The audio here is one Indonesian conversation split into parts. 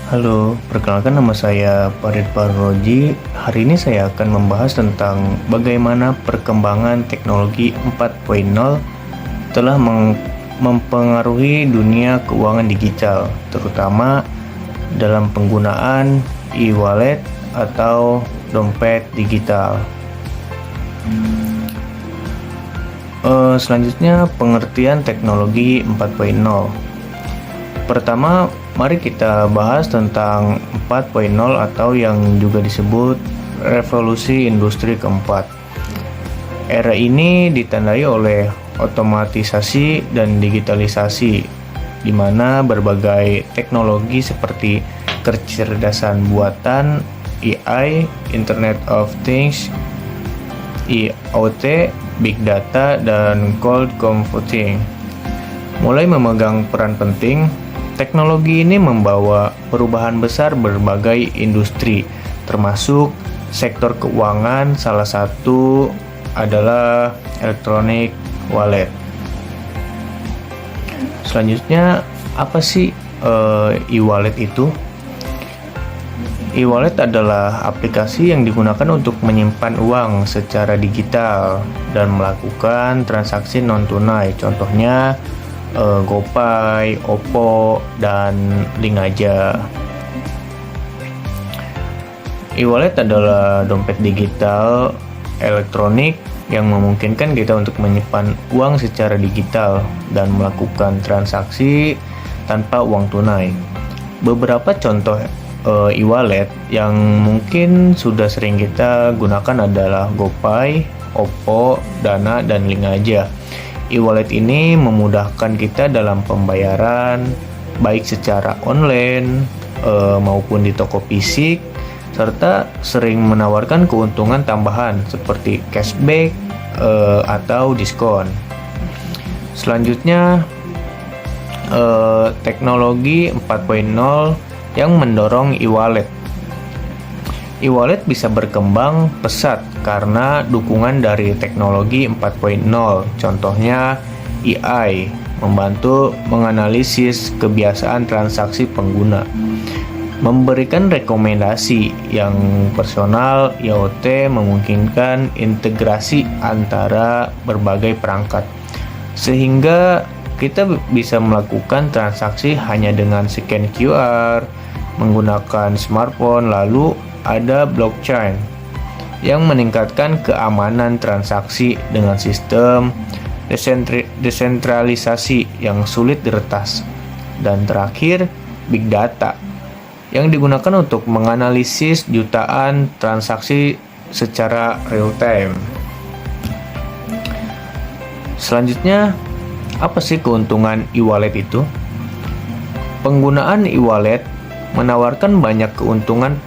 Halo, perkenalkan nama saya Farid Parroji. Hari ini saya akan membahas tentang bagaimana perkembangan teknologi 4.0 telah mempengaruhi dunia keuangan digital, terutama dalam penggunaan e-wallet atau dompet digital. Selanjutnya, pengertian teknologi 4.0. Pertama, mari kita bahas tentang 4.0 atau yang juga disebut revolusi industri keempat. Era ini ditandai oleh otomatisasi dan digitalisasi, di mana berbagai teknologi seperti kecerdasan buatan, AI, Internet of Things, IoT, Big Data, dan Cloud Computing mulai memegang peran penting. Teknologi ini membawa perubahan besar berbagai industri, termasuk sektor keuangan. Salah satu adalah electronic wallet. Selanjutnya, apa sih e-wallet itu? E-wallet adalah aplikasi yang digunakan untuk menyimpan uang secara digital dan melakukan transaksi non-tunai. Contohnya GoPay, Oppo, dan Link aja. E-wallet adalah dompet digital elektronik yang memungkinkan kita untuk menyimpan uang secara digital dan melakukan transaksi tanpa uang tunai. Beberapa contoh e-wallet yang mungkin sudah sering kita gunakan adalah GoPay, Oppo, Dana, dan Link aja. E-wallet ini memudahkan kita dalam pembayaran, baik secara online maupun di toko fisik, serta sering menawarkan keuntungan tambahan seperti cashback atau diskon. Selanjutnya, teknologi 4.0 yang mendorong e-wallet. E-wallet bisa berkembang pesat karena dukungan dari teknologi 4.0. Contohnya AI, membantu menganalisis kebiasaan transaksi pengguna, memberikan rekomendasi yang personal. IoT memungkinkan integrasi antara berbagai perangkat, sehingga kita bisa melakukan transaksi hanya dengan scan QR, menggunakan smartphone. Lalu ada blockchain yang meningkatkan keamanan transaksi dengan sistem desentralisasi yang sulit diretas. Dan terakhir, big data yang digunakan untuk menganalisis jutaan transaksi secara real time. Selanjutnya, apa sih keuntungan e-wallet itu? Penggunaan e-wallet menawarkan banyak keuntungan.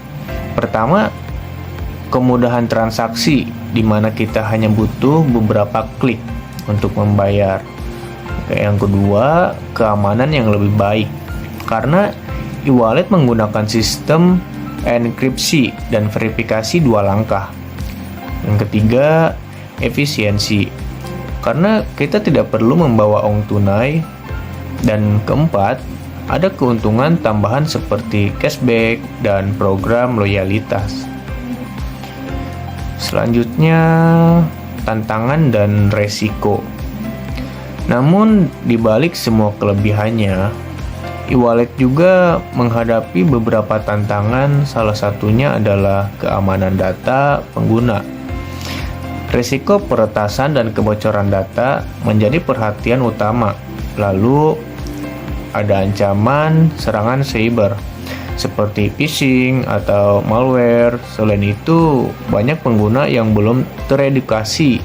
Pertama, kemudahan transaksi, di mana kita hanya butuh beberapa klik untuk membayar. Yang kedua, keamanan yang lebih baik, karena e-wallet menggunakan sistem enkripsi dan verifikasi 2 langkah. Yang ketiga, efisiensi, karena kita tidak perlu membawa uang tunai. Dan keempat, ada keuntungan tambahan seperti cashback dan program loyalitas. Selanjutnya, tantangan dan resiko. Namun, di balik semua kelebihannya, e-wallet juga menghadapi beberapa tantangan. Salah satunya adalah keamanan data pengguna. Risiko peretasan dan kebocoran data menjadi perhatian utama. Lalu, ada ancaman serangan cyber seperti phishing atau malware. Selain itu, banyak pengguna yang belum teredukasi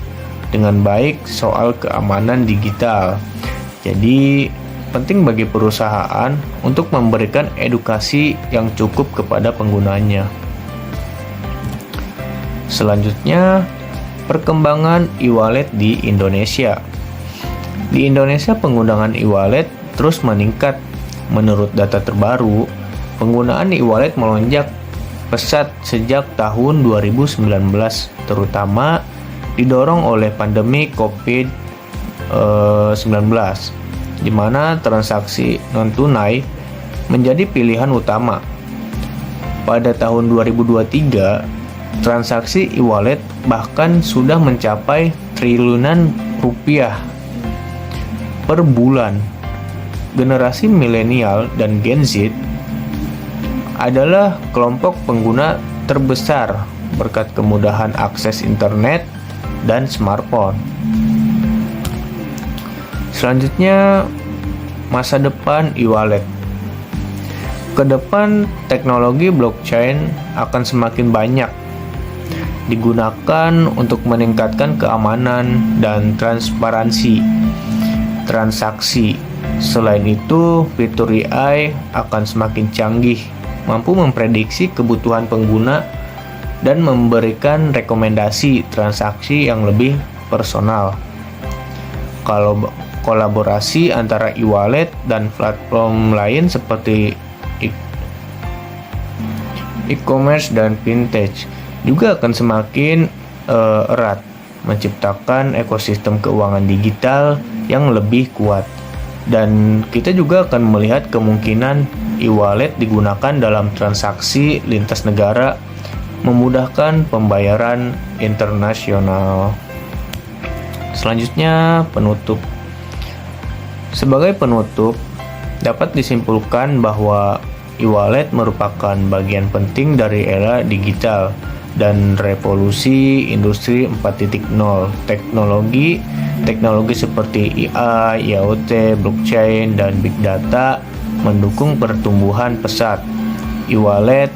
dengan baik soal keamanan digital. Jadi, penting bagi perusahaan untuk memberikan edukasi yang cukup kepada penggunanya. Selanjutnya, perkembangan e-wallet di Indonesia. Di Indonesia, penggunaan e-wallet terus meningkat. Menurut data terbaru, penggunaan e-wallet melonjak pesat sejak tahun 2019, terutama didorong oleh pandemi COVID-19, di mana transaksi non-tunai menjadi pilihan utama. pada tahun 2023, transaksi e-wallet bahkan sudah mencapai triliunan rupiah per bulan. Generasi milenial dan Gen Z adalah kelompok pengguna terbesar berkat kemudahan akses internet dan smartphone. Selanjutnya, masa depan e-wallet. Ke depan, teknologi blockchain akan semakin banyak digunakan untuk meningkatkan keamanan dan transparansi transaksi. Selain itu, fitur AI akan semakin canggih, mampu memprediksi kebutuhan pengguna dan memberikan rekomendasi transaksi yang lebih personal. Kalau kolaborasi antara e-wallet dan platform lain seperti e-commerce dan fintech juga akan semakin erat, menciptakan ekosistem keuangan digital yang lebih kuat. Dan kita juga akan melihat kemungkinan e-wallet digunakan dalam transaksi lintas negara, memudahkan pembayaran internasional. Selanjutnya, penutup. Sebagai penutup, dapat disimpulkan bahwa e-wallet merupakan bagian penting dari era digital dan revolusi industri 4.0. Teknologi seperti AI, IoT, blockchain, dan big data mendukung pertumbuhan pesat. E-wallet,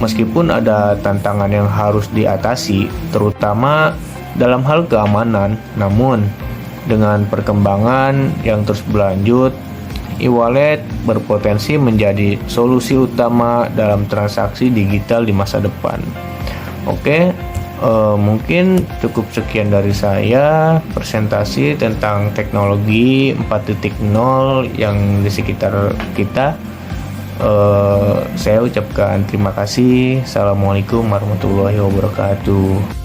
meskipun ada tantangan yang harus diatasi, terutama dalam hal keamanan, namun dengan perkembangan yang terus berlanjut, e-wallet berpotensi menjadi solusi utama dalam transaksi digital di masa depan. Oke, mungkin cukup sekian dari saya presentasi tentang teknologi 4.0 yang di sekitar kita. Saya ucapkan terima kasih. Assalamualaikum warahmatullahi wabarakatuh.